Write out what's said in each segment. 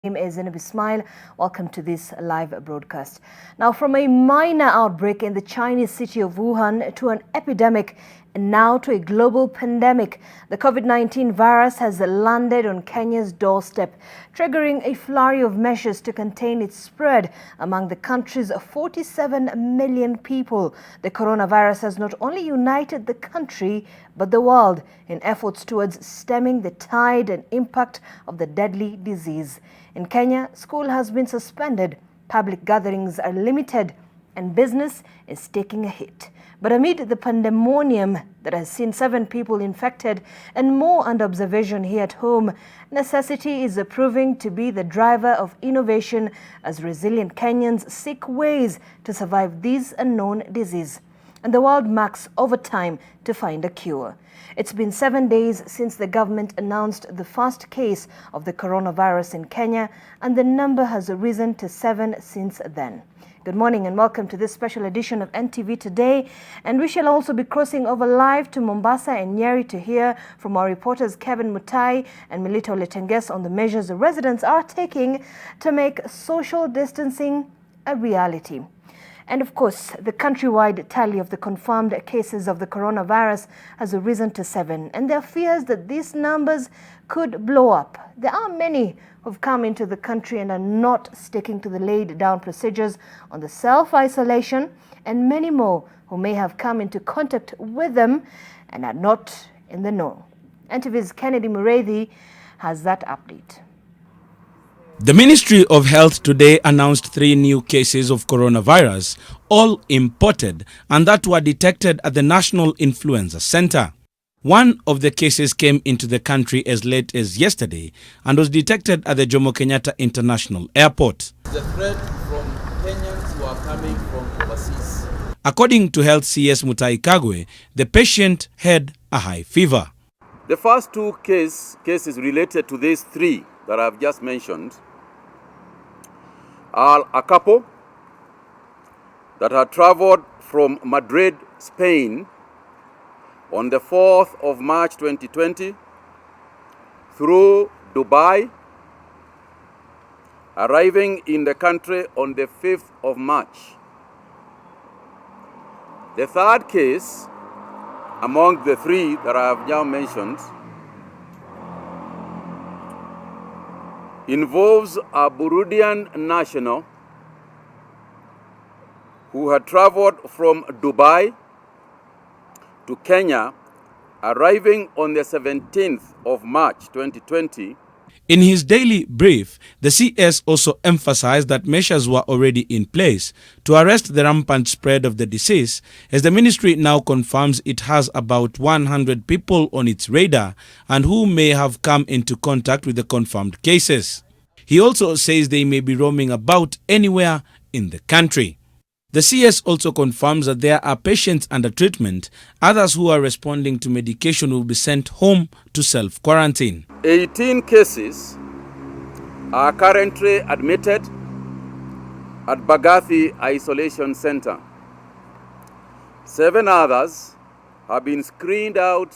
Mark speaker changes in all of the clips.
Speaker 1: name is Ismail. Welcome to this live broadcast. Now, from a minor outbreak in the Chinese city of Wuhan to an epidemic and now to a global pandemic, the COVID-19 virus has landed on Kenya's doorstep, triggering a flurry of measures to contain its spread among the country's 47 million people. The coronavirus has not only united the country but the world in efforts towards stemming the tide and impact of the deadly disease. In Kenya, school has been suspended, public gatherings are limited, and business is taking a hit. But amid the pandemonium that has seen 7 people infected and more under observation here at home, necessity is proving to be the driver of innovation as resilient Kenyans seek ways to survive this unknown disease. And the world marks overtime to find a cure. It's been 7 days since the government announced the first case of the coronavirus in Kenya, and the number has risen to 7 since then. Good morning and welcome to this special edition of NTV Today. And we shall also be crossing over live to Mombasa and Nyeri to hear from our reporters Kevin Mutai and Melito Letenges on the measures the residents are taking to make social distancing a reality. And of course, the countrywide tally of the confirmed cases of the coronavirus has risen to 7, and there are fears that these numbers could blow up. There are many who have come into the country and are not sticking to the laid down procedures on the self-isolation, and many more who may have come into contact with them and are not in the know. NTV's Kennedy Mureithi has that update.
Speaker 2: The Ministry of Health today announced 3 new cases of coronavirus, all imported, and that were detected at the National Influenza Center. One of the cases came into the country as late as yesterday and was detected at the Jomo Kenyatta International Airport.
Speaker 3: The threat from Kenyans who are coming from overseas.
Speaker 2: According to Health CS Mutai Kagwe, the patient had a high fever.
Speaker 4: The first 2 cases related to these 3 that I've just mentioned are a couple that had traveled from Madrid, Spain on the 4th of March 2020 through Dubai, arriving in the country on the 5th of March. The third case among the 3 that I have now mentioned involves a Burundian national who had traveled from Dubai to Kenya, arriving on the 17th of March 2020.
Speaker 2: In his daily brief, the CS also emphasized that measures were already in place to arrest the rampant spread of the disease, as the ministry now confirms it has about 100 people on its radar and who may have come into contact with the confirmed cases. He also says they may be roaming about anywhere in the country. The CS also confirms that there are patients under treatment. Others who are responding to medication will be sent home to self-quarantine.
Speaker 4: 18 cases are currently admitted at Bagathi Isolation Center. 7 others have been screened out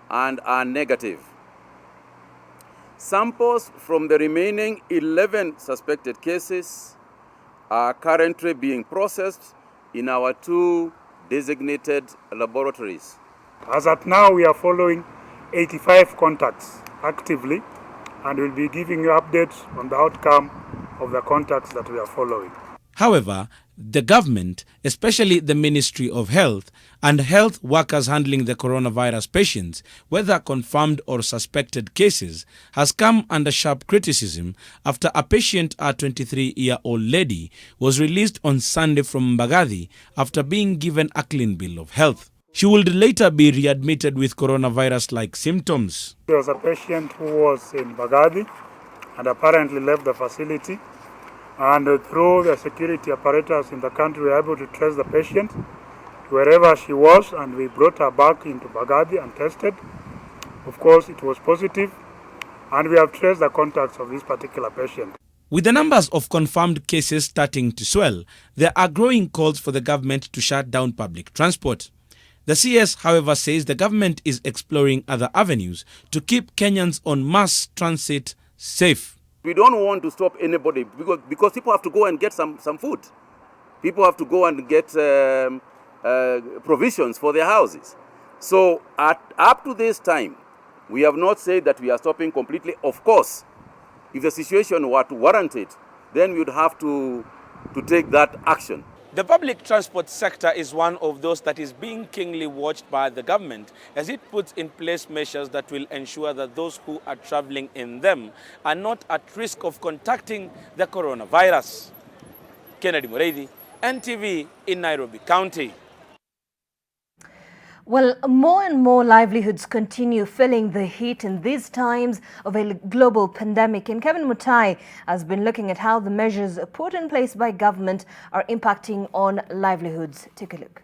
Speaker 4: and are negative. Samples from the remaining 11 suspected cases are currently being processed in our 2 designated laboratories.
Speaker 5: As at now, we are following 85 contacts actively, and we'll be giving you updates on the outcome of the contacts that we are following.
Speaker 2: However, the government, especially the Ministry of Health and health workers handling the coronavirus patients, whether confirmed or suspected cases, has come under sharp criticism after a patient, a 23-year-old lady, was released on Sunday from Mbagathi after being given a clean bill of health. She would later be readmitted with coronavirus-like symptoms.
Speaker 5: There was a patient who was in Mbagathi and apparently left the facility. And through the security apparatus in the country, we were able to trace the patient to wherever she was, and we brought her back into Mbagathi and tested. Of course, it was positive, and we have traced the contacts of this particular patient.
Speaker 2: With the numbers of confirmed cases starting to swell, there are growing calls for the government to shut down public transport. The CS, however, says the government is exploring other avenues to keep Kenyans on mass transit safe.
Speaker 4: We don't want to stop anybody because people have to go and get some food. People have to go and get provisions for their houses. So up to this time, we have not said that we are stopping completely. Of course, if the situation were to warrant it, then we would have to take that action.
Speaker 2: The public transport sector is one of those that is being keenly watched by the government as it puts in place measures that will ensure that those who are traveling in them are not at risk of contacting the coronavirus. Kennedy Mureithi, NTV in Nairobi County.
Speaker 1: Well, more and more livelihoods continue feeling the heat in these times of a global pandemic. And Kevin Mutai has been looking at how the measures put in place by government are impacting on livelihoods. Take a look.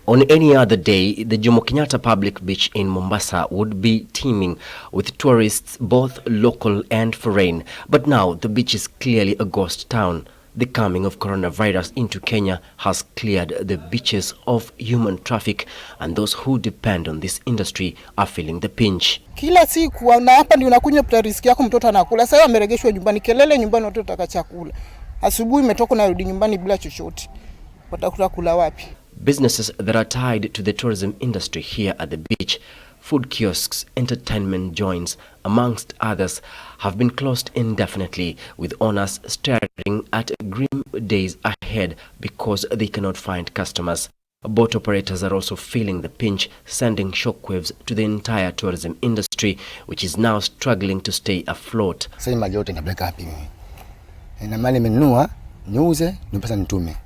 Speaker 6: On any other day, the Jomo Kenyatta Public Beach in Mombasa would be teeming with tourists, both local and foreign. But now the beach is clearly a ghost town. The coming of coronavirus into Kenya has cleared the beaches of human traffic, and those who depend on this industry are feeling the pinch.
Speaker 7: Kila siku na hapa ndio unakunywa pata riski yako, mtoto anakula. Sasa ameregeshwa nyumbani, kelele nyumbani, watoto wataka chakula. Asubuhi umetoka na rudi nyumbani bila chochote. Watakuta kula wapi?
Speaker 6: Businesses that are tied to the tourism industry here at the beach, food kiosks, entertainment joints, amongst others, have been closed indefinitely, with owners staring at grim days ahead because they cannot find customers. Boat operators are also feeling the pinch, sending shockwaves to the entire tourism industry, which is now struggling to stay afloat.
Speaker 8: Sasa mali yote nabeka hapi mimi. Na mali nimenunua, niuze, nipesa nitume.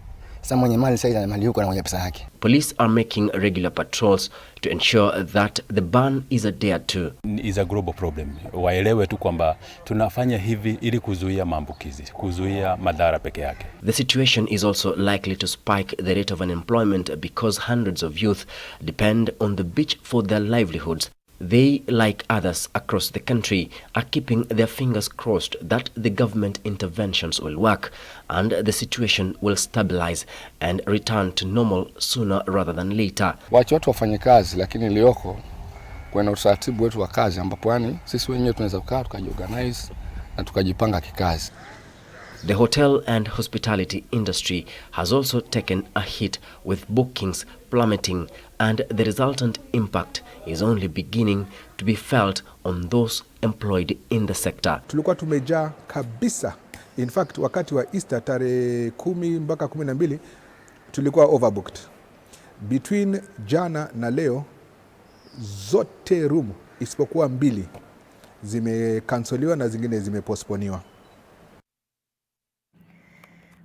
Speaker 8: Sasa mwenye mali sasa mali yuko na mwenye pesa yake.
Speaker 6: Police are making regular patrols to ensure that the ban is adhered to.
Speaker 9: Is a global problem. Waelewe tu kwamba tunafanya hivi ili kuzuia maambukizi, kuzuia madhara peke yake.
Speaker 6: The situation is also likely to spike the rate of unemployment because hundreds of youth depend on the beach for their livelihoods. They, like others across the country, are keeping their fingers crossed that the government interventions will work and the situation will stabilize and return to normal sooner rather than later.
Speaker 8: Wacha watu wafanye kazi, lakini lioko kuna utaratibu wetu wa kazi ambapo yani sisi wenyewe tunaweza kukaa tukajiorganize na tukajipanga kikazi.
Speaker 6: The hotel and hospitality industry has also taken a hit, with bookings plummeting, and the resultant impact is only beginning to be felt on those employed in the sector.
Speaker 10: Tulikuwa tumejaa kabisa. In fact, wakati wa Easter tarehe 10 mpaka 12 tulikuwa overbooked. Between jana na leo zote room isipokuwa 2 zimekanseliwa na zingine zimepostponiwa.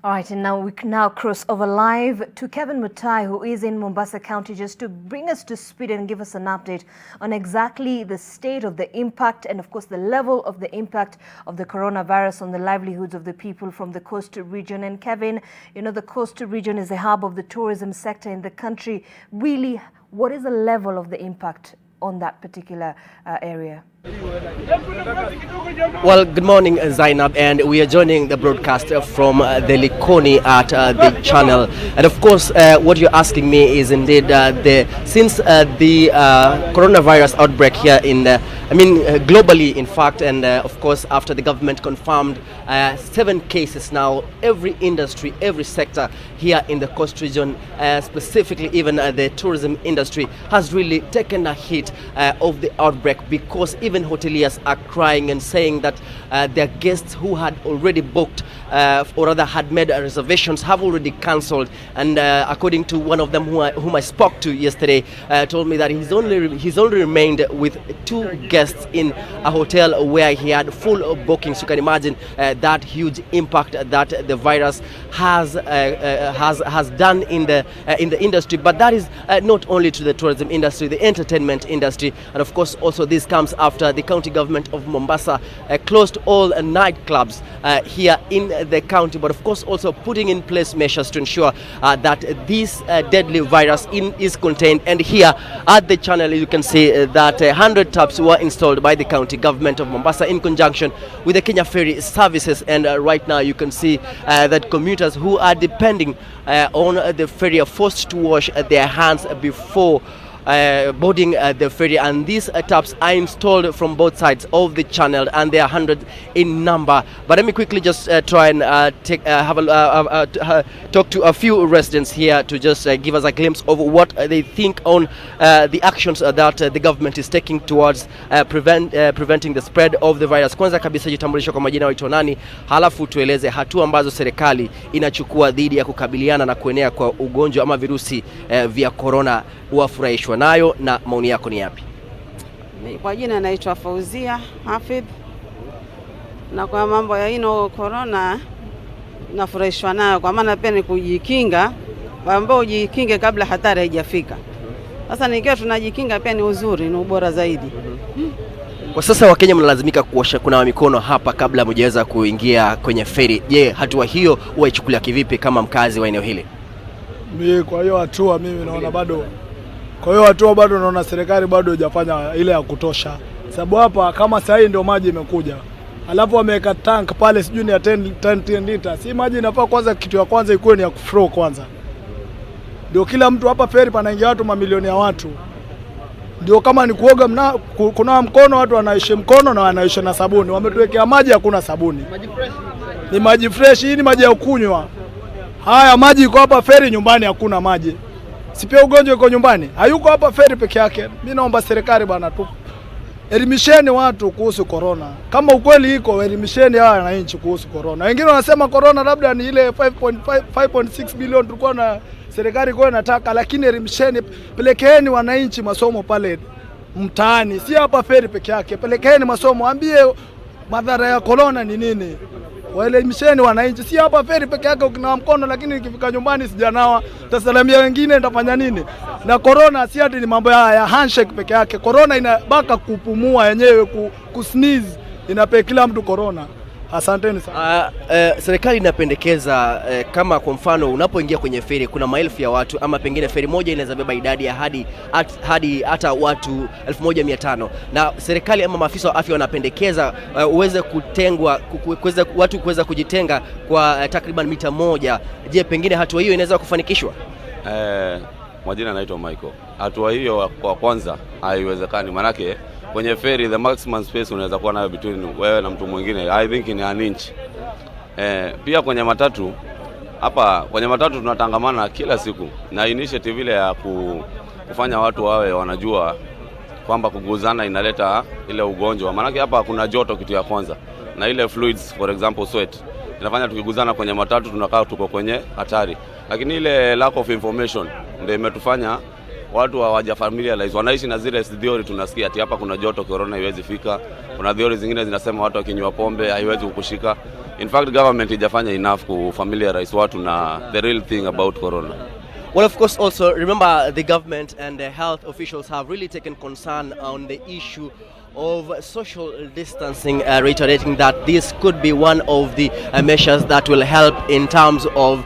Speaker 1: All right, and now we can cross over live to Kevin Mutai, who is in Mombasa County, just to bring us to speed and give us an update on exactly the state of the impact and, of course, the level of the impact of the coronavirus on the livelihoods of the people from the coastal region. And Kevin, you know, the coastal region is the hub of the tourism sector in the country. Really, what is the level of the impact on that particular area?
Speaker 6: Well, good morning, Zainab, and we are joining the broadcast from the Likoni at the channel. And of course, what you're asking me is indeed since the coronavirus outbreak here in, globally, in fact, and of course, after the government confirmed 7 cases now, every industry, every sector here in the coast region, specifically even the tourism industry, has really taken a hit of the outbreak, because even hoteliers are crying and saying that their guests who had already booked or rather had made reservations have already cancelled. And according to one of them whom I spoke to yesterday, told me that he's only remained with 2 guests in a hotel where he had full bookings. You can imagine that huge impact that the virus has done in the industry. But that is not only to the tourism industry, the entertainment industry, and of course also this comes after the county government of Mombasa closed all nightclubs here in the county, but of course also putting in place measures to ensure that this deadly virus is contained. And here at the channel you can see that 100 taps were installed by the county government of Mombasa in conjunction with the Kenya Ferry Services, and right now you can see that commuters who are depending on the ferry are forced to wash their hands before boarding the ferry, and these taps are installed from both sides of the channel, and they are hundreds in number. But let me quickly just try and talk to a few residents here to just give us a glimpse of what they think on the actions that the government is taking towards preventing the spread of the virus. Kwanza kabisa jitambulisho kwa majina waitwa nani, halafu tueleze hatua ambazo serikali inachukua dhidi ya kukabiliana na kuenea kwa ugonjwa ama virusi vya corona. Wafurahishwa nayo na maoni yako ni yapi?
Speaker 11: Kwa jina naitwa Fauzia Hafidh, na kwa mambo ya corona nafurahishwa nayo, kwa maana pia ni kujikinga, ambao ujikinge kabla hatari haijafika. Sasa nikiwa tunajikinga pia ni uzuri, ni ubora zaidi.
Speaker 6: Kwa sasa Wakenya mnalazimika kunawa mikono hapa kabla mjaweza kuingia kwenye feri. Je, hatua hiyo waichukulia kivipi kama mkazi wa eneo hili?
Speaker 12: Kwa hiyo hatua mimi naona bado naona serikali bado haijafanya ile ya kutosha. Sababu hapa kama sasa ndio maji imekuja, alafu wameweka tank pale sijui ni ya 10 lita. Si maji inafaa kwanza, kitu ya kwanza ikuwe ni ya kuflow kwanza. Ndio kila mtu hapa feri panaingia watu mamilioni ya watu. Ndio kama ni kuoga kuna mkono, watu wanaishi mkono na wanaishi na sabuni. Wametuwekea maji, hakuna sabuni. Maji fresh. Ni maji fresh, hii ni maji ya kunywa. Haya maji iko hapa feri, nyumbani hakuna maji. Si pia ugonjwa uko nyumbani? Hayuko hapa feri peke yake. Mimi naomba serikali bwana tu elimisheni watu kuhusu corona. Kama ukweli iko, elimisheni hawa wananchi kuhusu corona. Wengine wanasema corona labda ni ile 5.6 bilioni tulikuwa na serikali kwa inataka, lakini elimisheni, pelekeni wananchi masomo pale mtaani. Si hapa feri peke yake. Pelekeni masomo, ambie madhara ya corona ni nini. Waelimisheni wananchi, si hapa feri peke yake ukinawa mkono, lakini nikifika nyumbani sijanawa, tasalamia wengine nitafanya nini? Na corona si ati ni mambo ya handshake peke yake. Corona inabaka kupumua yenyewe, kusneeze, inape kila mtu corona. Asanteni sana.
Speaker 6: Serikali inapendekeza kama kwa mfano unapoingia kwenye feri kuna maelfu ya watu, ama pengine feri moja inaweza beba idadi ya hadi hata watu 1500, na serikali ama maafisa wa afya wanapendekeza uweze kutengwa, watu kuweza kujitenga kwa takriban mita 1. Je, pengine hatua hiyo inaweza kufanikishwa?
Speaker 4: Majina naitwa Michael. Hatua hiyo kwa kwanza haiwezekani, manake kwenye ferry the maximum space unaweza kuwa nayo between wewe na mtu mwingine I think ni an inch. Pia kwenye matatu hapa, kwenye matatu tunatangamana kila siku, na initiative ile ya kufanya watu wawe wanajua kwamba kuguzana inaleta ile ugonjwa. Maana hapa kuna joto, kitu ya kwanza, na ile fluids for example sweat inafanya tukiguzana kwenye matatu tunakaa tuko kwenye hatari. Lakini ile lack of information ndio imetufanya watu hawajafamiliarize, wanaishi na zile theory tunasikia ati hapa kuna joto corona haiwezi fika. Kuna theory zingine zinasema watu wakinywa pombe haiwezi kukushika. In fact government haijafanya enough ku familiarize watu na the real thing about corona.
Speaker 6: Well, of course, also remember the government and the health officials have really taken concern on the issue of social distancing, reiterating that this could be one of the measures that will help in terms of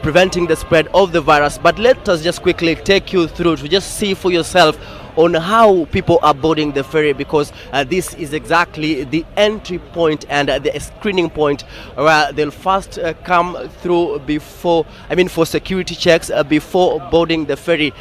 Speaker 6: preventing the spread of the virus. But let us just quickly take you through to just see for yourself on how people are boarding the ferry, because this is exactly the entry point and the screening point where they'll first come through for security checks before boarding the ferry.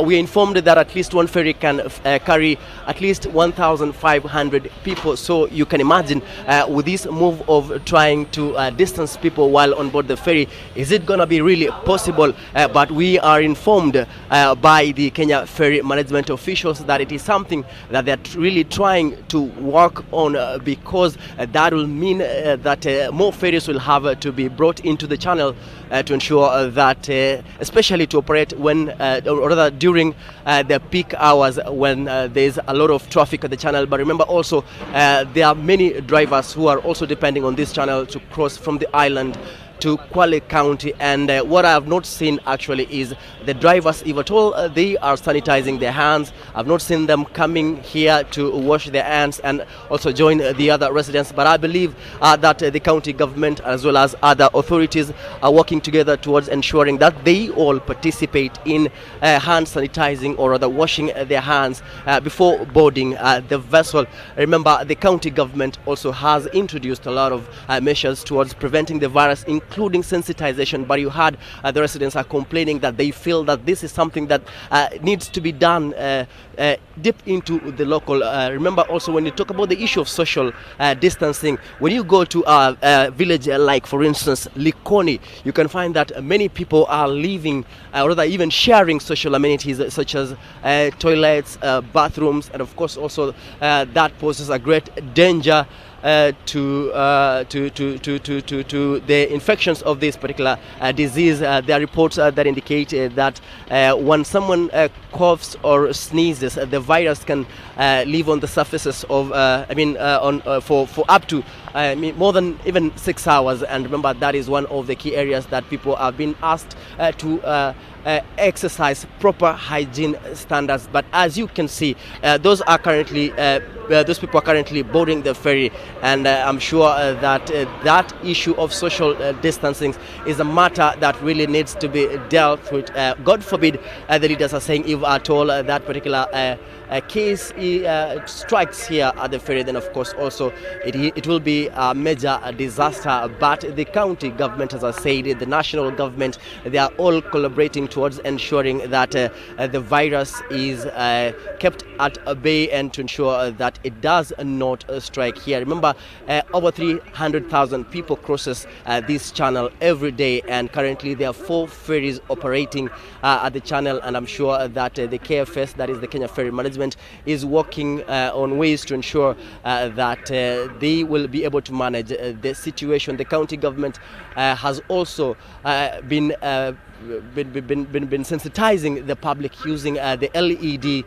Speaker 6: We are informed that at least one ferry can carry at least 1,500 people. So you can imagine with this move of trying to distance people while on board the ferry, is it going to be really possible? But we are informed by the Kenya Ferry Management officials that it is something that they're really trying to work on, because that will mean that more ferries will have to be brought into the channel to ensure that, especially to operate when, or rather during the peak hours when there's a lot of traffic at the channel. But remember also, there are many drivers who are also depending on this channel to cross from the island to Kwale County, and what I have not seen actually is the drivers, if at all, they are sanitizing their hands. I've not seen them coming here to wash their hands and also join the other residents, but I believe that the county government as well as other authorities are working together towards ensuring that they all participate in hand sanitizing, or rather washing their hands before boarding the vessel. Remember, the county government also has introduced a lot of measures towards preventing the virus, including including sensitization. But you heard the residents are complaining that they feel that this is something that needs to be done deep into the local. Remember also when you talk about the issue of social distancing, when you go to a village like, for instance, Likoni, you can find that many people are living, or rather even sharing social amenities such as toilets, bathrooms, and of course also that poses a great danger to the infections of this particular disease. There are reports that indicate that when someone coughs or sneezes, the virus can live on the surfaces of, for up to more than even 6 hours. And remember, that is one of the key areas that people have been asked to exercise proper hygiene standards. But as you can see, those people are currently boarding the ferry, and I'm sure that that issue of social distancing is a matter that really needs to be dealt with. God forbid, the leaders are saying, if at all that particular case strikes here at the ferry, then of course also it will be a major disaster. But the county government, as I said, the national government, they are all collaborating towards ensuring that the virus is kept at bay and to ensure that it does not strike here. Remember, over 300,000 people crosses this channel every day, and currently there are 4 ferries operating at the channel, and I'm sure that the KFS, that is the Kenya Ferry Management, is working on ways to ensure that they will be able to manage the situation. The county government has also been sensitizing the public using the LED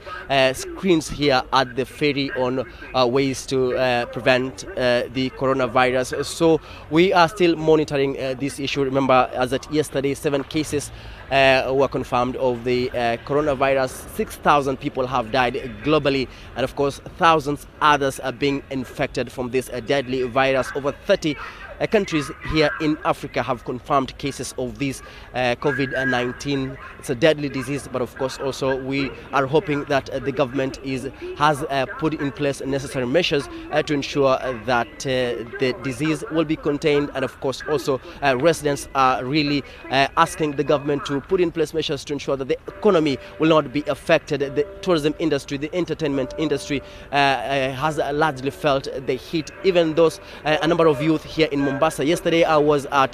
Speaker 6: screens here at the ferry on ways to prevent the coronavirus. So we are still monitoring this issue. Remember, as at yesterday, 7 cases were confirmed of the coronavirus. 6,000 people have died globally, and of course thousands others are being infected from this deadly virus. Over 30 countries here in Africa have confirmed cases of this COVID-19. It's a deadly disease, but of course also we are hoping that the government has put in place necessary measures to ensure that the disease will be contained, and of course also residents are really asking the government to put in place measures to ensure that the economy will not be affected. The tourism industry, the entertainment industry has largely felt the heat. Even those a number of youth here in Mombasa. Yesterday I was at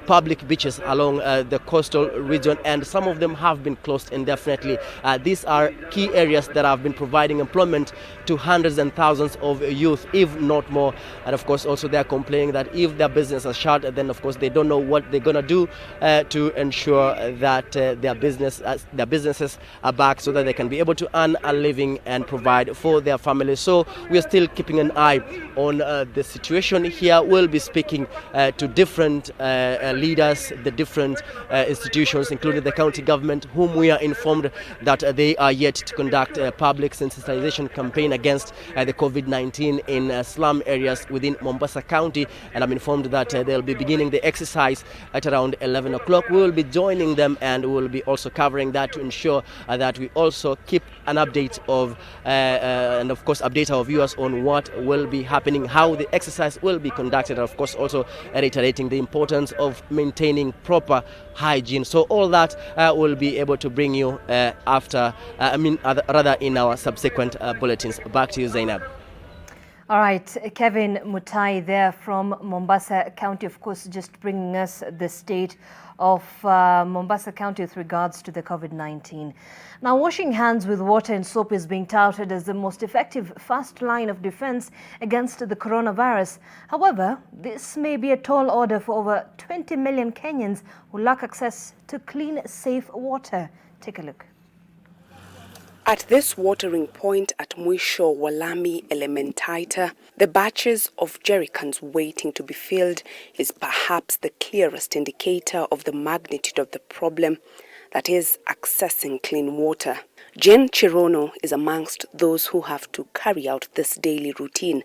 Speaker 6: public beaches along the coastal region, and some of them have been closed indefinitely. These are key areas that have been providing employment to hundreds and thousands of youth, if not more. And of course also they are complaining that if their business is shut, then of course they don't know what they're gonna do to ensure that their businesses are back, so that they can be able to earn a living and provide for their families. So we are still keeping an eye on the situation here. We'll be speaking to different leaders, the different institutions, including the county government, whom we are informed that they are yet to conduct a public sensitization campaign against the COVID-19 in slum areas within Mombasa County. And I'm informed that they'll be beginning the exercise at around 11 o'clock. We will be joining them, and we will be also covering that to ensure that we also keep an update of and of course update our viewers on what will be happening, how the exercise will be conducted, and of course also reiterating the importance of maintaining proper hygiene. So all that will be able to bring you after in our subsequent bulletins. Back to you, Zainab.
Speaker 1: All right, Kevin Mutai there from Mombasa County, of course, just bringing us the state of Mombasa County with regards to the COVID-19. Now, washing hands with water and soap is being touted as the most effective first line of defense against the coronavirus. However, this may be a tall order for over 20 million Kenyans who lack access to clean, safe water. Take a look.
Speaker 13: At this watering point at Mwisho Walami Elementaita, the batches of jerrycans waiting to be filled is perhaps the clearest indicator of the magnitude of the problem, that is, accessing clean water. Jane Chirono is amongst those who have to carry out this daily routine.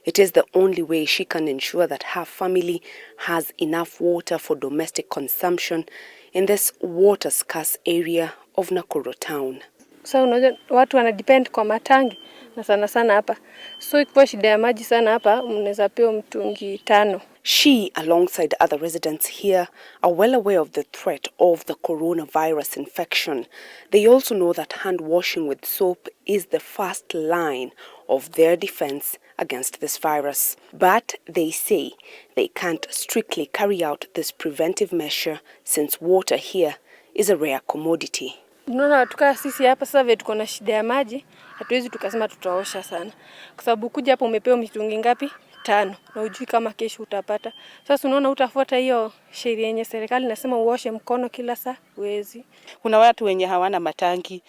Speaker 13: It is the only way she can ensure that her family has enough water for domestic consumption in this water-scarce area of Nakuru town.
Speaker 14: Sasa unajua watu wana depend kwa matangi na sana hapa. So ikiwa shida ya maji sana hapa, mnaweza pewa mtungi 5.
Speaker 13: She, alongside other residents here, are well aware of the threat of the coronavirus infection. They also know that hand washing with soap is the first line of their defense against this virus. But they say they can't strictly carry out this preventive measure since water here is a rare commodity.
Speaker 14: Unaona tukaa sisi hapa sasa tuko na shida ya maji, hatuwezi tukasema tutaosha sana. Kwa sababu kuja hapa umepewa mitungi ngapi? 5 na hujui kama kesho utapata. Sasa unaona utafuata hiyo sheria yenye serikali nasema uoshe mkono kila saa, huwezi.
Speaker 15: Kuna watu wenye hawana matangi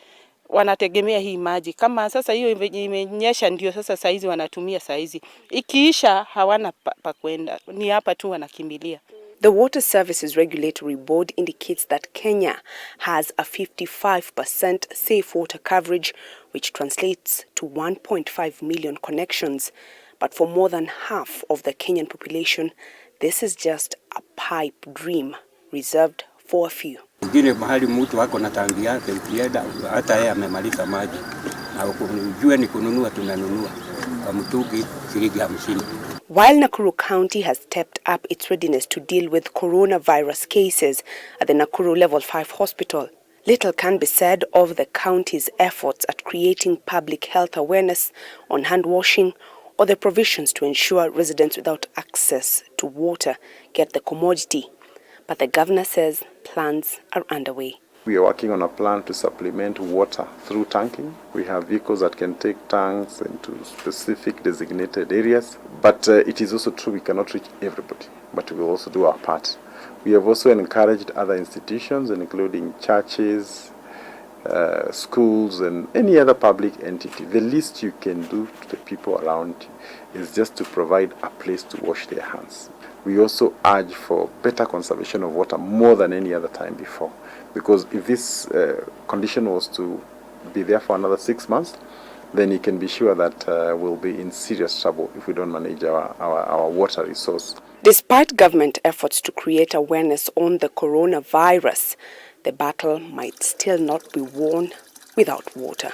Speaker 15: wanategemea hii maji. Kama sasa hiyo imenyesha ndio sasa saizi wanatumia saizi. Ikiisha hawana pa kwenda. Ni hapa tu wanakimbilia.
Speaker 13: The Water Services Regulatory Board indicates that Kenya has a 55% safe water coverage, which translates to 1.5 million connections. But for more than half of the Kenyan population, this is just a pipe dream reserved for a few.
Speaker 16: Ngine mahali mtu wako na tangi yake ukienda hata yeye amemaliza maji. Na ukijua ni kununua tunanunua kwa mtungi shilingi 50.
Speaker 13: While Nakuru County has stepped up its readiness to deal with coronavirus cases at the Nakuru Level 5 hospital, little can be said of the county's efforts at creating public health awareness on hand washing or the provisions to ensure residents without access to water get the commodity. But the governor says plans are underway.
Speaker 17: We are working on a plan to supplement water through tanking. We have vehicles that can take tanks into specific designated areas. But it is also true we cannot reach everybody, but we will also do our part. We have also encouraged other institutions, including churches, schools, and any other public entity. The least you can do to the people around you is just to provide a place to wash their hands. We also urge for better conservation of water more than any other time before. Because if this condition was to be there for another 6 months, then you can be sure that we'll be in serious trouble if we don't manage our water resource.
Speaker 13: Despite government efforts to create awareness on the coronavirus, the battle might still not be won without water.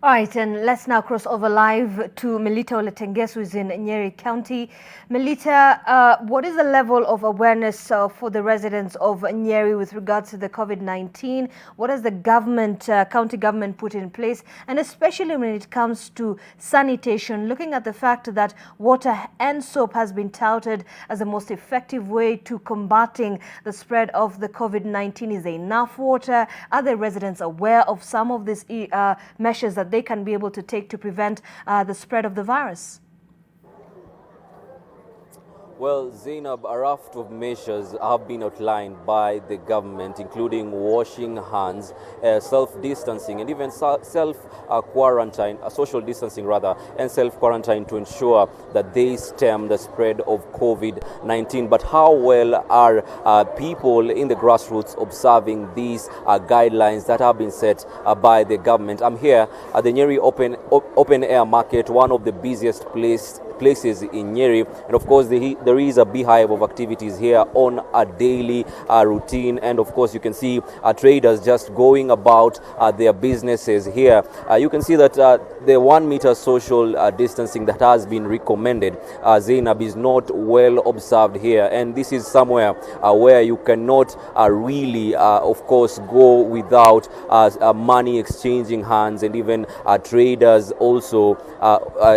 Speaker 1: All right, and let's now cross over live to Melita Oletenges, who is in Nyeri County. Melita, what is the level of awareness for the residents of Nyeri with regards to the COVID-19? What has the government, county government put in place? And especially when it comes to sanitation, looking at the fact that water and soap has been touted as the most effective way to combating the spread of the COVID-19. Is there enough water? Are the residents aware of some of these measures that they can be able to take to prevent the spread of the virus?
Speaker 18: Well, Zainab, a raft of measures have been outlined by the government, including washing hands, self-distancing, and even self-quarantine, social distancing rather, and self-quarantine to ensure that they stem the spread of COVID-19. But how well are people in the grassroots observing these guidelines that have been set by the government? I'm here at the Nyeri open air market, one of the busiest places in Nyeri, and of course there is a beehive of activities here on a daily routine, and of course you can see traders just going about their businesses here. You can see that the 1 meter social distancing that has been recommended, Zainab, is not well observed here, and this is somewhere where you cannot really of course go without money exchanging hands, and even traders also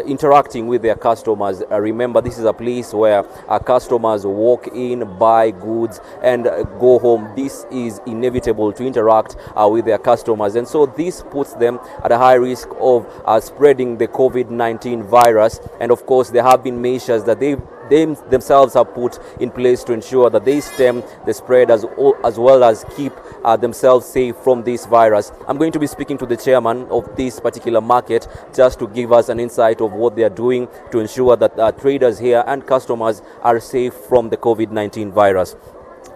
Speaker 18: interacting with their customers. Remember, this is a place where customers walk in, buy goods, and go home. This is inevitable to interact with their customers, and so this puts them at a high risk of spreading the COVID-19 virus. And of course, there have been measures that they themselves have put in place to ensure that they stem the spread as well as keep themselves safe from this virus. I'm going to be speaking to the chairman of this particular market just to give us an insight of what they are doing to ensure that traders here and customers are safe from the COVID-19 virus.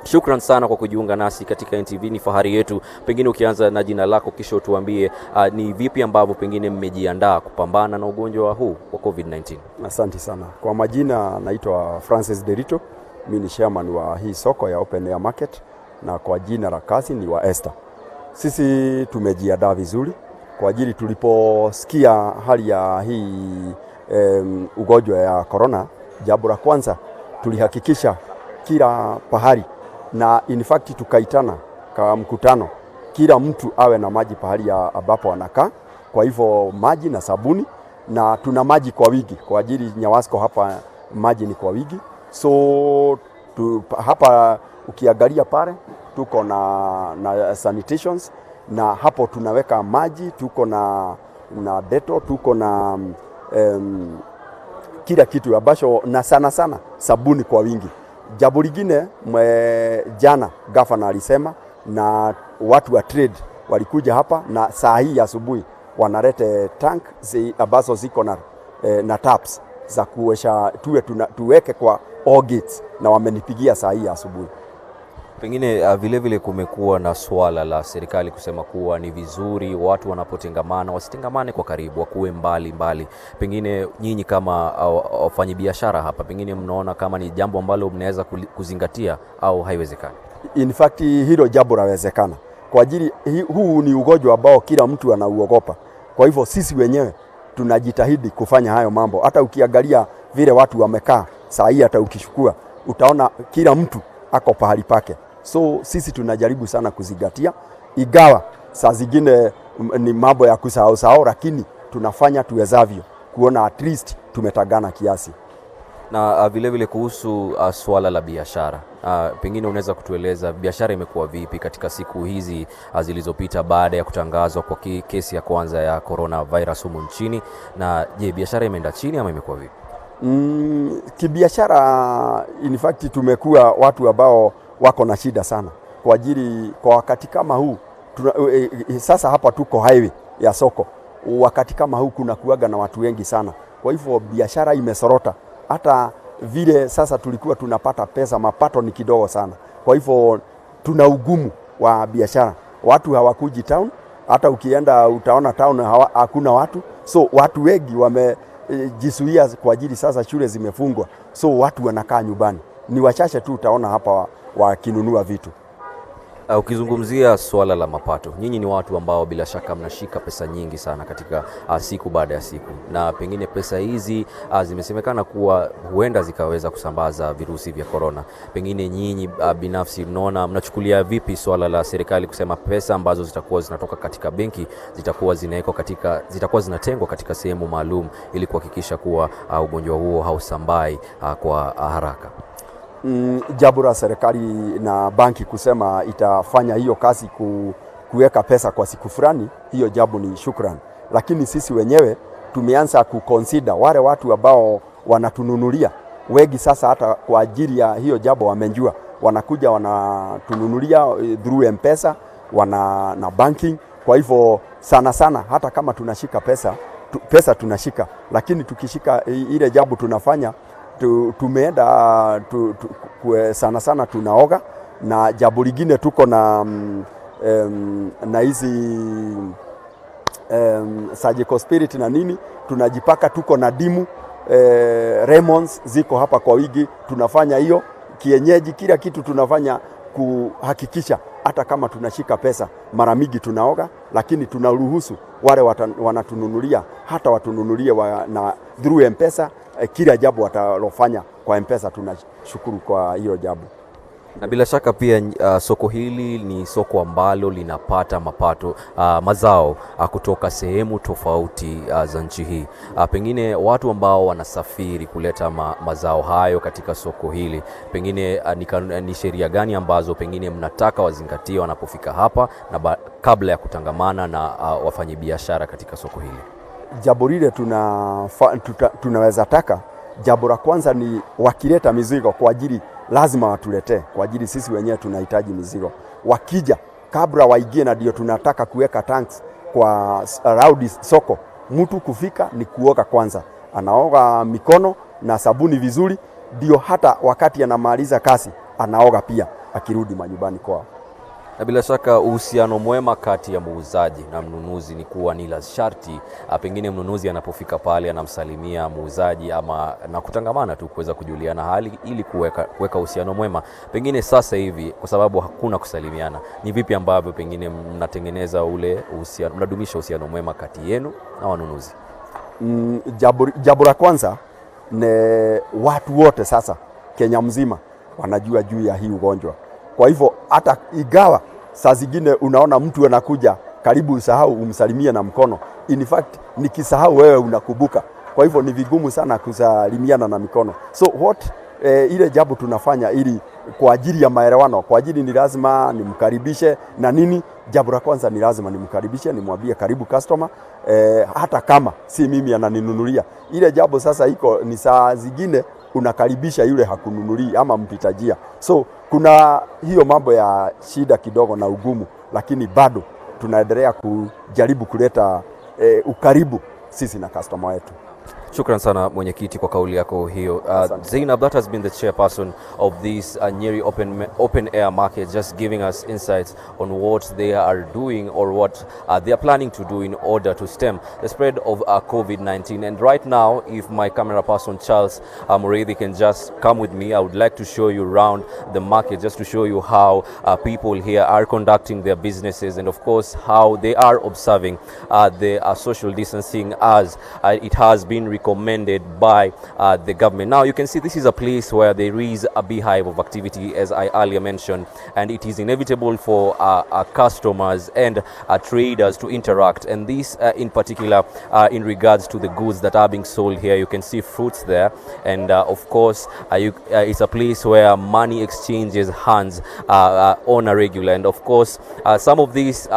Speaker 18: Shukran sana kwa kujiunga nasi katika NTV. Ni fahari yetu. Pengine ukianza na jina lako kisha tuambie ni vipi ambavyo pengine mmejiandaa kupambana na ugonjwa huu wa COVID-19.
Speaker 19: Asante sana. Kwa majina naitwa Francis Derito. Mimi ni chairman wa hii soko ya open air market, na kwa jina la kazi ni wa Esther. Sisi tumejiandaa vizuri kwa ajili tuliposikia hali ya hii ugonjwa ya corona. Jambo la kwanza tulihakikisha kila pahali, na in fact tukaitana kwa mkutano, kila mtu awe na maji pahali ambapo anakaa. Kwa hivyo maji na sabuni, na tuna maji kwa wingi kwa ajili Nyawasko hapa maji ni kwa wingi. So hapa ukiangalia pale tuko na sanitations, na hapo tunaweka maji, tuko na deto, tuko na kila kitu ambacho, na sana sabuni kwa wingi. Jambo lingine jana gavana alisema, na watu wa trade walikuja hapa, na saa hii asubuhi wanalete tank ambazo ziko na taps za kuwesha tuweke kwa all gates, na wamenipigia saa hii asubuhi.
Speaker 18: Pengine vile vile kumekuwa na swala la serikali kusema kuwa ni vizuri watu wanapotengamana wasitengamane kwa karibu, wakuwe mbali. Pengine nyinyi kama wafanyabiashara hapa, pengine mnaona kama ni jambo ambalo mnaweza kuzingatia au haiwezekani?
Speaker 19: In fact hilo jambo lawezekana kwa ajili huu ni ugonjwa ambao kila mtu anauogopa. Kwa hivyo sisi wenyewe tunajitahidi kufanya hayo mambo. Hata ukiangalia vile watu wamekaa saa hii, hata ukishukua utaona kila mtu ako pahali pake. So sisi tunajaribu sana kuzingatia, igawa saa zingine ni mambo ya kusahau, lakini tunafanya tuwezavyo kuona at least tumetagana kiasi.
Speaker 18: Na vile vile kuhusu swala la biashara, pengine unaweza kutueleza biashara imekuwa vipi katika siku hizi zilizopita baada ya kutangazwa kwa kesi ya kwanza ya coronavirus humu nchini, na je, biashara imeenda chini ama imekuwa vipi?
Speaker 19: Kibiashara in fact tumekuwa watu ambao wako na shida sana kwa ajili kwa wakati kama huu sasa hapa tuko highway ya soko. Wakati kama huu kuna kuaga na watu wengi sana, kwa hivyo biashara imesorota. Hata vile sasa tulikuwa tunapata pesa, mapato ni kidogo sana. Kwa hivyo tuna ugumu wa biashara, watu hawakuji town. Hata ukienda utaona town hakuna watu, so watu wengi wamejisuia kwa ajili sasa shule zimefungwa, so watu wanakaa nyumbani. Ni wachache tu utaona hapa wakinunua vitu.
Speaker 18: Ukizungumzia swala la mapato, nyinyi ni watu ambao bila shaka mnashika pesa nyingi sana katika siku baada ya siku, na pengine pesa hizi zimesemekana kuwa huenda zikaweza kusambaza virusi vya corona. Pengine nyinyi binafsi mnachukulia vipi swala la serikali kusema pesa ambazo zitakuwa zinatoka katika benki zitakuwa zinatengwa katika sehemu maalum ili kuhakikisha kuwa ugonjwa huo hausambai kwa haraka?
Speaker 19: Jambo la serikali na banki kusema itafanya hiyo kazi kuweka pesa kwa siku fulani, hiyo jambo ni shukrani. Lakini sisi wenyewe tumeanza kuconsider wale watu ambao wanatununulia wengi sasa, hata kwa ajili ya hiyo jambo wamenjua, wanakuja wanatununulia through M-Pesa, na banking. Kwa hivyo sana hata kama tunashika pesa tunashika, lakini tukishika ile jambo tunafanya tumeenda sana tunaoga, na jambo lingine tuko na hizi surgical spirit na nini tunajipaka, tuko na dimu lemons ziko hapa kwa wigi, tunafanya hiyo kienyeji, kila kitu tunafanya kuhakikisha hata kama tunashika pesa mara mingi tunaoga, lakini tunaruhusu wale wanatununulia hata watununulie na through M-Pesa. Kila jambo watalofanya kwa M-Pesa tunashukuru kwa hiyo jambo.
Speaker 18: Na bila shaka pia soko hili ni soko ambalo linapata mazao kutoka sehemu tofauti za nchi hii. Pengine watu ambao wanasafiri kuleta mazao hayo katika soko hili, pengine ni sheria gani ambazo pengine mnataka wazingatie wanapofika hapa na kabla ya kutangamana na wafanyabiashara katika soko hili?
Speaker 19: Jambo lile tunaweza taka, jambo la kwanza ni wakileta mizigo kwa ajili lazima watuletee, kwa ajili sisi wenyewe tunahitaji mizigo. Wakija kabla waingie, na ndio tunataka kuweka tanks kwa around soko. Mtu kufika ni kuoga kwanza, anaoga mikono na sabuni vizuri, ndio hata wakati anamaliza kazi anaoga pia akirudi manyumbani kwao.
Speaker 18: Na bila shaka uhusiano mwema kati ya muuzaji na mnunuzi ni kuwa ni la sharti. Pengine mnunuzi anapofika pale anamsalimia muuzaji ama na kutangamana tu kuweza kujuliana hali ili kuweka uhusiano mwema. Pengine sasa hivi kwa sababu hakuna kusalimiana, ni vipi ambavyo pengine mnatengeneza ule uhusiano, mnadumisha uhusiano mwema kati yenu na wanunuzi?
Speaker 19: Jambo la kwanza ni watu wote sasa Kenya mzima wanajua juu ya hii ugonjwa. Kwa hivyo hata igawa saa zingine unaona mtu anakuja karibu usahau umsalimie na mkono. In fact nikisahau wewe unakumbuka. Kwa hivyo ni vigumu sana kusalimiana na mikono. So ile jambo tunafanya ili kwa ajili ya maelewano, kwa ajili ni lazima nimkaribishe na nini. Jambo la kwanza ni lazima nimkaribishe, nimwambie karibu customer, hata kama si mimi ananinunulia. Ile jambo sasa iko ni saa zingine unakaribisha yule hakununulii ama mpitajia. So kuna hiyo mambo ya shida kidogo na ugumu, lakini bado tunaendelea kujaribu kuleta ukaribu sisi na customer wetu.
Speaker 18: Shukran sana mwenyekiti kwa kauli yako hiyo. Zainab, that has been the chairperson of this Nyeri open air market, just giving us insights on what they are doing or what they are planning to do in order to stem the spread of COVID-19. And right now, if my camera person Charles Mureithi can just come with me, I would like to show you around the market, just to show you how people here are conducting their businesses, and of course how they are observing the social distancing as it has been recommended by the government. Now you can see this is a place where there is a beehive of activity, as I earlier mentioned, and it is inevitable for customers and traders to interact, and this in particular in regards to the goods that are being sold here. You can see fruits there, and of course it's a place where money exchanges hands on a regular, and of course some of these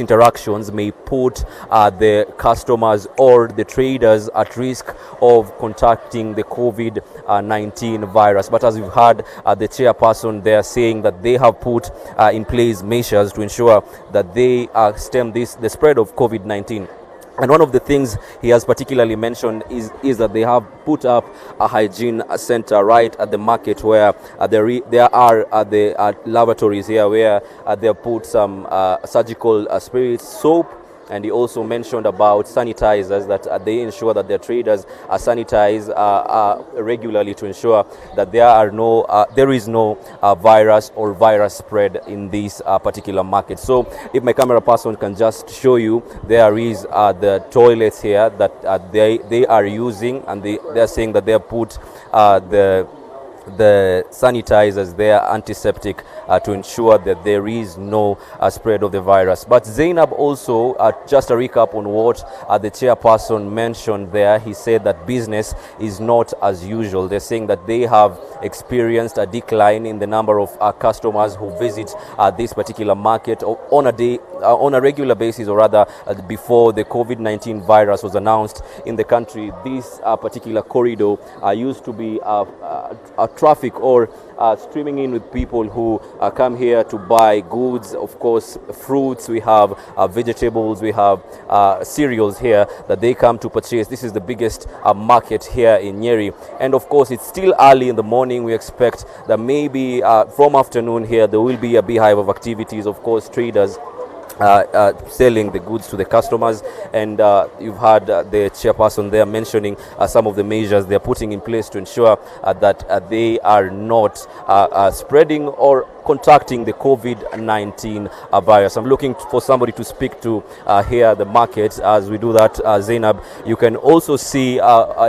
Speaker 18: interactions may put the customers or the traders at risk of contracting the COVID-19 virus. But as you've heard the chairperson there saying that they have put in place measures to ensure that they stem the spread of COVID-19. And one of the things he has particularly mentioned is that they have put up a hygiene center right at the market, where there are the lavatories here where they have put some surgical spirits, soap. And he also mentioned about sanitizers, that they ensure that their traders are sanitized regularly to ensure that there is no virus or virus spread in this particular market. So if my camera person can just show you, there is the toilets here that they are using, and they are saying that they have put the sanitizers there, antiseptic, to ensure that there is no spread of the virus. But Zainab also, just a recap on what the chairperson mentioned there, he said that business is not as usual. They're saying that they have experienced a decline in the number of customers who visit this particular market on a regular basis, or rather before the COVID-19 virus was announced in the country. This particular corridor used to be a traffic or streaming in with people who come here to buy goods, of course fruits, we have vegetables, we have cereals here that they come to purchase. This is the biggest market here in Nyeri, and of course it's still early in the morning. We expect that maybe from afternoon here there will be a beehive of activities, of course traders selling the goods to the customers, and you've heard the chairperson there mentioning some of the measures they're putting in place to ensure that they are not spreading or contracting the COVID-19 virus. I'm looking for somebody to speak to here at the market. As we do that, Zainab, you can also see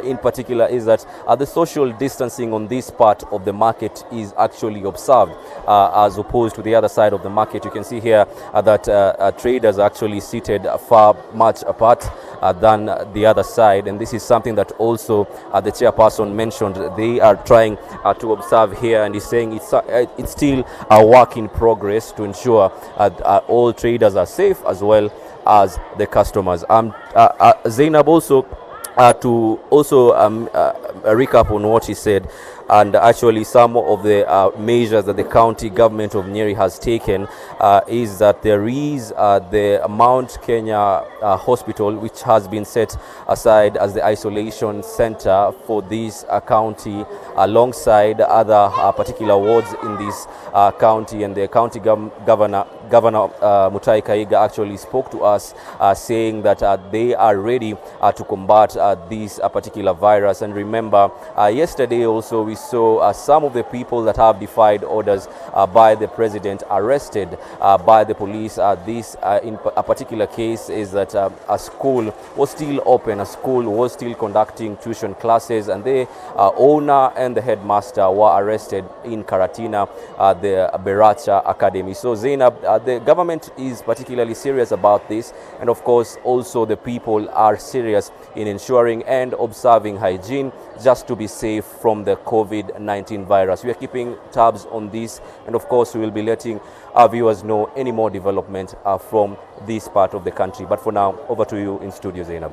Speaker 18: in particular is that the social distancing on this part of the market is actually observed as opposed to the other side of the market. You can see here that traders are actually seated far much apart than the other side, and this is something that also the chairperson mentioned they are trying to observe here, and he's saying it's still a work in progress to ensure all traders are safe as well as the customers. Zainab, also to recap on what he said, And actually some of the measures that the county government of Nyeri has taken is that there is the Mount Kenya hospital, which has been set aside as the isolation center for this county, alongside other particular wards in this county. And the county governor Mutahi Kahiga actually spoke to us saying that they are ready to combat this particular virus. And remember, yesterday also we saw some of the people that have defied orders by the president arrested by the police. This in a particular case is that a school was still open, a school was still conducting tuition classes, and the owner and the headmaster were arrested in Karatina, the Beracha Academy. So Zainab, the government is particularly serious about this, and of course also the people are serious in ensuring and observing hygiene just to be safe from the COVID-19 virus. We are keeping tabs on this, and of course we will be letting our viewers know any more development from this part of the country. But for now, over to you in studio, Zainab.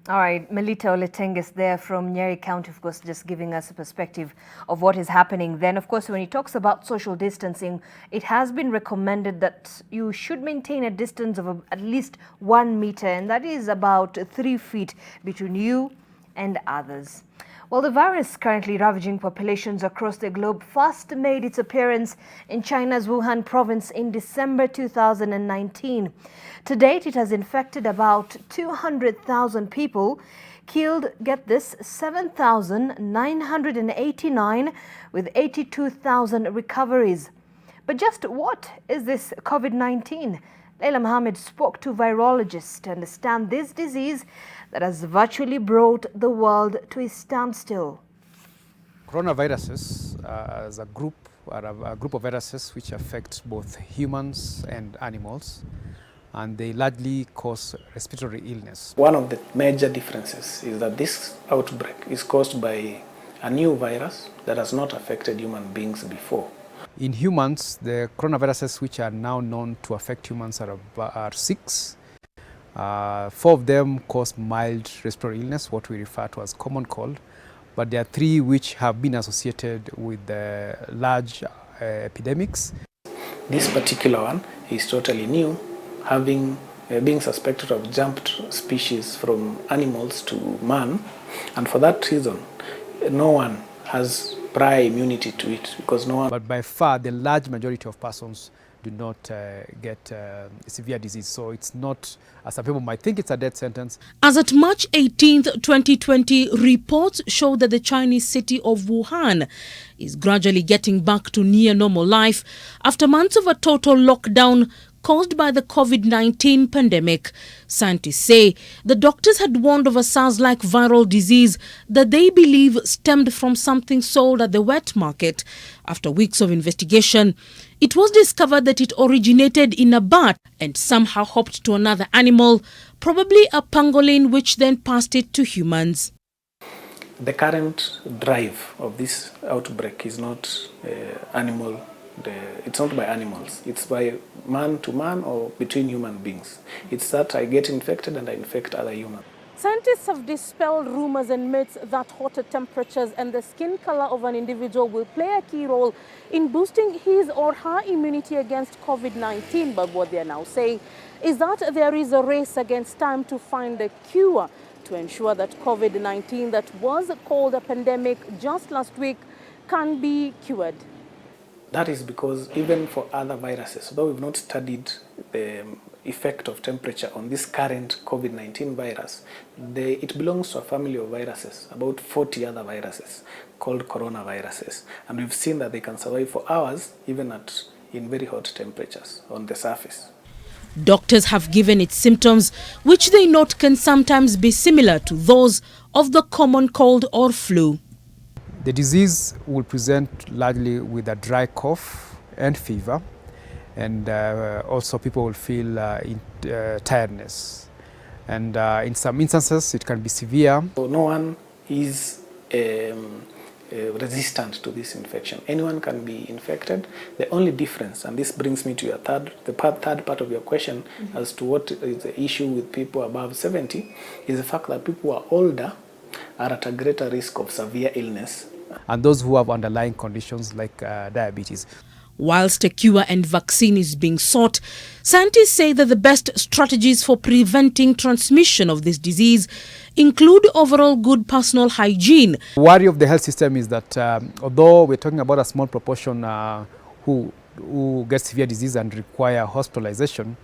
Speaker 1: All right, Melita Oletenges there from Nyeri County, of course, just giving us a perspective of what is happening. Then, of course, when he talks about social distancing, it has been recommended that you should maintain a distance of at least 1 meter, and that is about 3 feet between you and others. Well, the virus currently ravaging populations across the globe first made its appearance in China's Wuhan province in December 2019. To date, it has infected about 200,000 people, killed, get this, 7,989 with 82,000 recoveries. But just what is this COVID-19? Leila Mohammed spoke to virologists to understand this disease that has virtually brought the world to a standstill.
Speaker 20: Coronaviruses as a group of viruses which affect both humans and animals, and they largely cause respiratory illness.
Speaker 21: One of the major differences is that this outbreak is caused by a new virus that has not affected human beings before.
Speaker 20: In humans, the coronaviruses which are now known to affect humans are 6. 4 of them cause mild respiratory illness, what we refer to as common cold, but there are 3 which have been associated with large epidemics.
Speaker 21: This particular one is totally new, being suspected of jumped species from animals to man, and for that reason, no one has prior immunity to it, because no one.
Speaker 20: But by far, the large majority of persons do not get severe disease. So it's not, as some people might think, it's a death sentence.
Speaker 22: As at March 18th, 2020, reports show that the Chinese city of Wuhan is gradually getting back to near normal life after months of a total lockdown caused by the COVID-19 pandemic. Scientists say the doctors had warned of a SARS-like viral disease that they believe stemmed from something sold at the wet market. After weeks of investigation, it was discovered that it originated in a bat and somehow hopped to another animal, probably a pangolin, which then passed it to humans.
Speaker 21: The current drive of this outbreak is not animal. It's not by animals. It's by man to man or between human beings. It's that I get infected and I infect other humans.
Speaker 22: Scientists have dispelled rumors and myths that hotter temperatures and the skin color of an individual will play a key role in boosting his or her immunity against COVID-19. But what they are now saying is that there is a race against time to find a cure to ensure that COVID-19, that was called a pandemic just last week, can be cured.
Speaker 21: That is because even for other viruses, though we've not studied the effect of temperature on this current COVID-19 virus, it belongs to a family of viruses, about 40 other viruses called coronaviruses. And we've seen that they can survive for hours, even in very hot temperatures on the surface.
Speaker 22: Doctors have given it symptoms which they note can sometimes be similar to those of the common cold or flu.
Speaker 20: The disease will present largely with a dry cough and fever, and also people will feel tiredness. And in some instances, it can be severe.
Speaker 21: So no one is resistant to this infection. Anyone can be infected. The only difference, and this brings me to your third part of your question, as to what is the issue with people above 70, is the fact that people who are older are at a greater risk of severe illness.
Speaker 20: And those who have underlying conditions like diabetes.
Speaker 22: Whilst a cure and vaccine is being sought, scientists say that the best strategies for preventing transmission of this disease include overall good personal hygiene.
Speaker 20: The worry of the health system is that although we're talking about a small proportion who get severe disease and require hospitalization,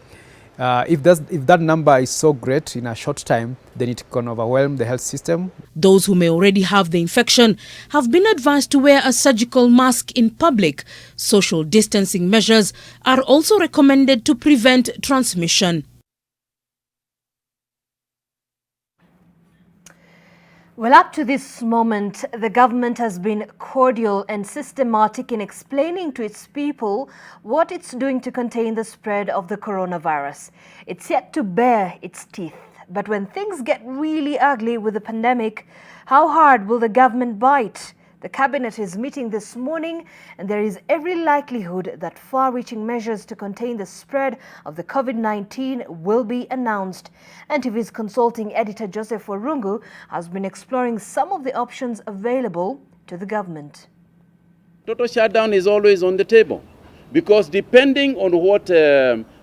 Speaker 20: if that number is so great in a short time, then it can overwhelm the health system.
Speaker 22: Those who may already have the infection have been advised to wear a surgical mask in public. Social distancing measures are also recommended to prevent transmission.
Speaker 1: Well, up to this moment, the government has been cordial and systematic in explaining to its people what it's doing to contain the spread of the coronavirus. It's yet to bare its teeth. But when things get really ugly with the pandemic, how hard will the government bite? The cabinet is meeting this morning, and there is every likelihood that far-reaching measures to contain the spread of the COVID-19 will be announced. NTV's consulting editor Joseph Warungu has been exploring some of the options available to the government.
Speaker 4: Total shutdown is always on the table, because depending on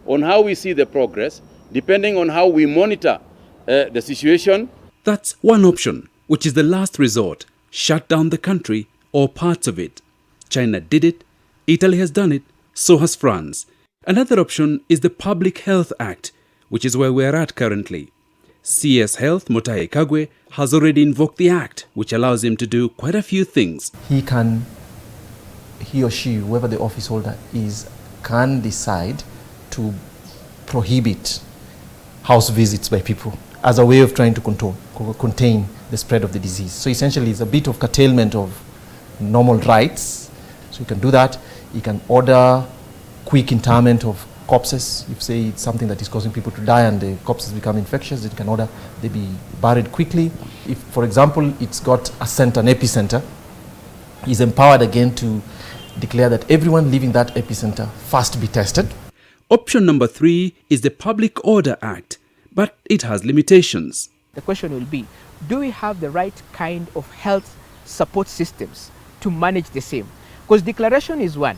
Speaker 4: on how we see the progress, depending on how we monitor the situation.
Speaker 9: That's one option, which is the last resort. Shut down the country or parts of it. China did it, Italy has done it, so has France. Another option is the Public Health Act, which is where we're at currently. CS Health Mutahi Kagwe has already invoked the act, which allows him to do quite a few things.
Speaker 3: He or she, whoever the office holder is, can decide to prohibit house visits by people as a way of trying to contain the spread of the disease. So essentially it's a bit of curtailment of normal rights. So you can do that. You can order quick interment of corpses. If say it's something that is causing people to die and the corpses become infectious, you can order they be buried quickly. If, for example, it's got an epicenter, he's empowered again to declare that everyone leaving that epicenter first be tested.
Speaker 9: Option number 3 is the Public Order Act, but it has limitations.
Speaker 5: The question will be, do we have the right kind of health support systems to manage the same? Because declaration is one.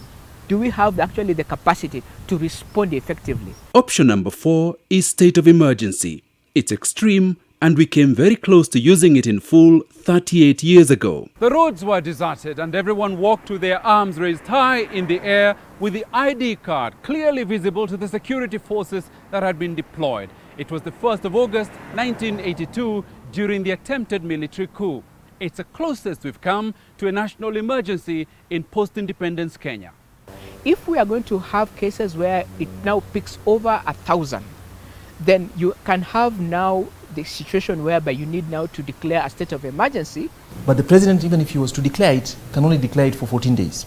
Speaker 5: Do we have actually the capacity to respond effectively?
Speaker 9: Option number 4 is state of emergency. It's extreme, and we came very close to using it in full 38 years ago.
Speaker 23: The roads were deserted and everyone walked with their arms raised high in the air with the ID card clearly visible to the security forces that had been deployed. It was the 1st of August 1982 during the attempted military coup. It's the closest we've come to a national emergency in post-independence Kenya.
Speaker 5: If we are going to have cases where it now peaks over 1,000, then you can have now the situation whereby you need now to declare a state of emergency.
Speaker 3: But the president, even if he was to declare it, can only declare it for 14 days.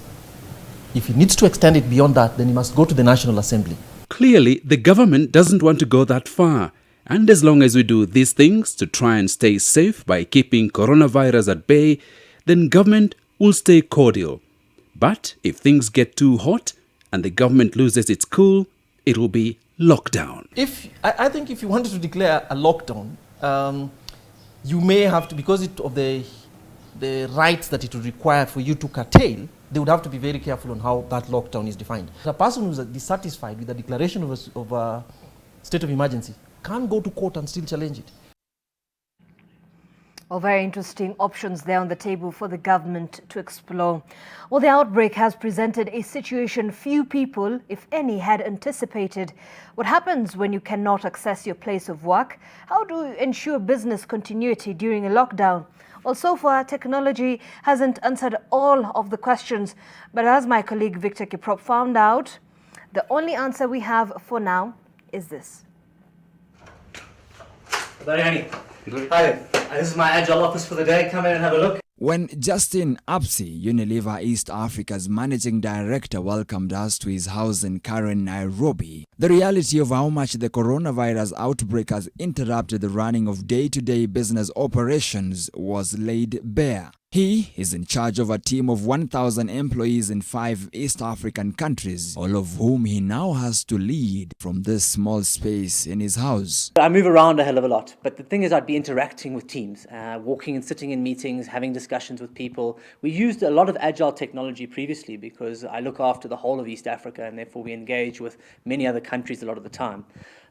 Speaker 3: If he needs to extend it beyond that, then he must go to the National Assembly.
Speaker 9: Clearly, the government doesn't want to go that far. And as long as we do these things to try and stay safe by keeping coronavirus at bay, then government will stay cordial. But if things get too hot and the government loses its cool, it will be lockdown.
Speaker 3: I think if you wanted to declare a lockdown, you may have to, because of the rights that it would require for you to curtail, they would have to be very careful on how that lockdown is defined. A person who is dissatisfied with the declaration of a state of emergency can't go to court and still challenge it.
Speaker 1: Well, very interesting options there on the table for the government to explore. Well, the outbreak has presented a situation few people, if any, had anticipated. What happens when you cannot access your place of work? How do you ensure business continuity during a lockdown? Well, so far, technology hasn't answered all of the questions. But as my colleague Victor Kiprop found out, the only answer we have for now is this.
Speaker 24: Hi, this is my Agile office for the day. Come in and have a look.
Speaker 25: When Justin Apsi, Unilever East Africa's managing director, welcomed us to his house in Karen, Nairobi, the reality of how much the coronavirus outbreak has interrupted the running of day-to-day business operations was laid bare. He is in charge of a team of 1,000 employees in 5 East African countries, all of whom he now has to lead from this small space in his house.
Speaker 24: I move around a hell of a lot, but the thing is I'd be interacting with teams, walking and sitting in meetings, having discussions with people. We used a lot of agile technology previously because I look after the whole of East Africa and therefore we engage with many other countries a lot of the time.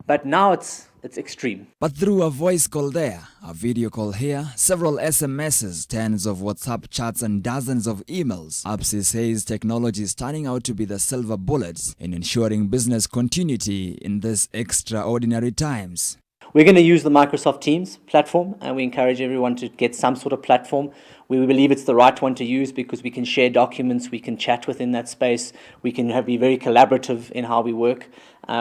Speaker 24: But now it's extreme.
Speaker 25: But through a voice call there, a video call here, several SMSs, tens of WhatsApp chats and dozens of emails, Apsi says technology is turning out to be the silver bullet in ensuring business continuity in these extraordinary times.
Speaker 24: We're going to use the Microsoft Teams platform, and we encourage everyone to get some sort of platform. We believe it's the right one to use because we can share documents, we can chat within that space, we can be very collaborative in how we work.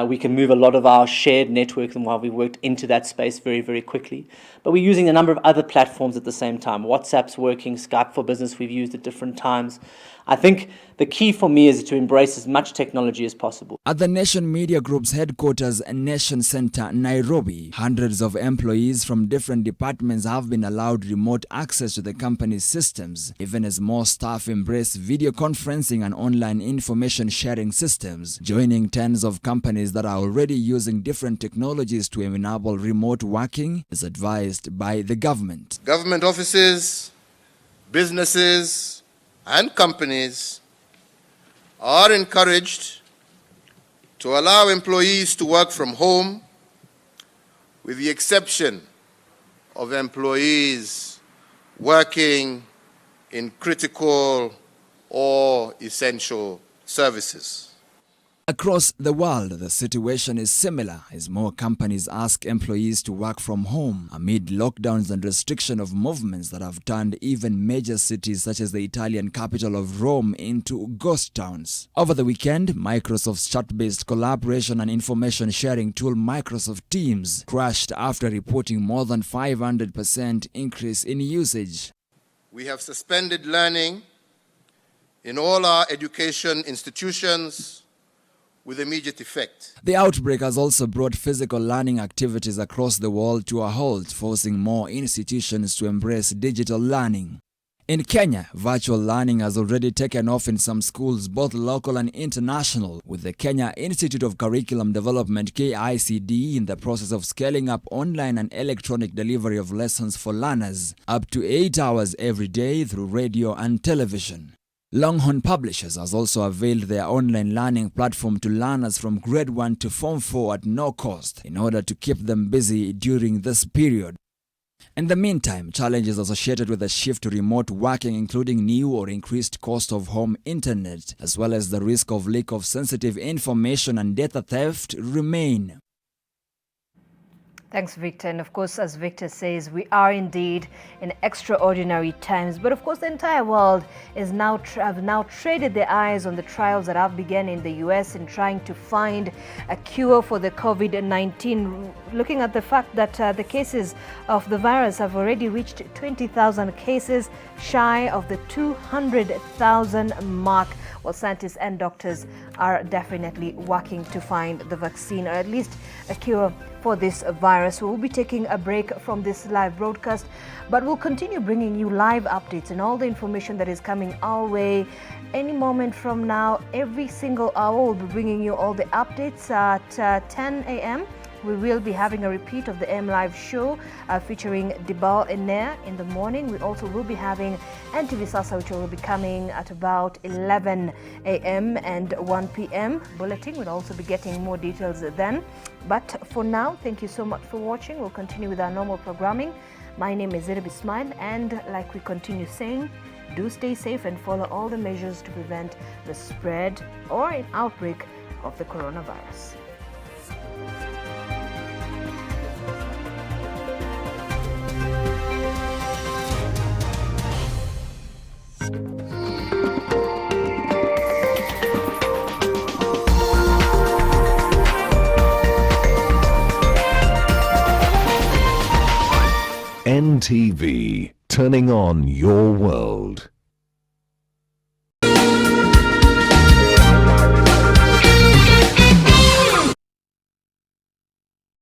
Speaker 24: We can move a lot of our shared network and while we worked into that space very, very quickly. But we're using a number of other platforms at the same time. WhatsApp's working, Skype for Business we've used at different times. I think the key for me is to embrace as much technology as possible.
Speaker 25: At the Nation Media Group's headquarters, Nation Center, Nairobi, hundreds of employees from different departments have been allowed remote access to the company's systems, even as more staff embrace video conferencing and online information sharing systems, joining tens of companies that are already using different technologies to enable remote working, as advised by the government.
Speaker 2: Government offices, businesses, and companies are encouraged to allow employees to work from home, with the exception of employees working in critical or essential services.
Speaker 25: Across the world, the situation is similar as more companies ask employees to work from home amid lockdowns and restriction of movements that have turned even major cities such as the Italian capital of Rome into ghost towns. Over the weekend, Microsoft's chat-based collaboration and information sharing tool Microsoft Teams crashed after reporting more than 500% increase in usage.
Speaker 2: We have suspended learning in all our education institutions with immediate effect.
Speaker 25: The outbreak has also brought physical learning activities across the world to a halt, forcing more institutions to embrace digital learning. In Kenya, virtual learning has already taken off in some schools, both local and international, with the Kenya Institute of Curriculum Development KICD in the process of scaling up online and electronic delivery of lessons for learners, up to 8 hours every day through radio and television. Longhorn Publishers has also availed their online learning platform to learners from grade 1 to Form 4 at no cost in order to keep them busy during this period. In the meantime, challenges associated with the shift to remote working, including new or increased cost of home internet, as well as the risk of leak of sensitive information and data theft, remain.
Speaker 1: Thanks, Victor. And of course, as Victor says, we are indeed in extraordinary times. But of course, the entire world is have now traded their eyes on the trials that have begun in the US in trying to find a cure for the COVID-19. Looking at the fact that the cases of the virus have already reached 20,000 cases, shy of the 200,000 mark. Well, scientists and doctors are definitely working to find the vaccine, or at least a cure for this virus. We'll be taking a break from this live broadcast, but we'll continue bringing you live updates and all the information that is coming our way any moment from now. Every single hour, we'll be bringing you all the updates at 10 a.m. We will be having a repeat of the M Live show featuring Dibal and Nair in the morning. We also will be having NTV Sasa, which will be coming at about 11 a.m. and 1 p.m. Bulletin. We'll also be getting more details then. But for now, thank you so much for watching. We'll continue with our normal programming. My name is Zerib Ismail, and like we continue saying, do stay safe and follow all the measures to prevent the spread or an outbreak of the coronavirus.
Speaker 7: NTV, turning on your world.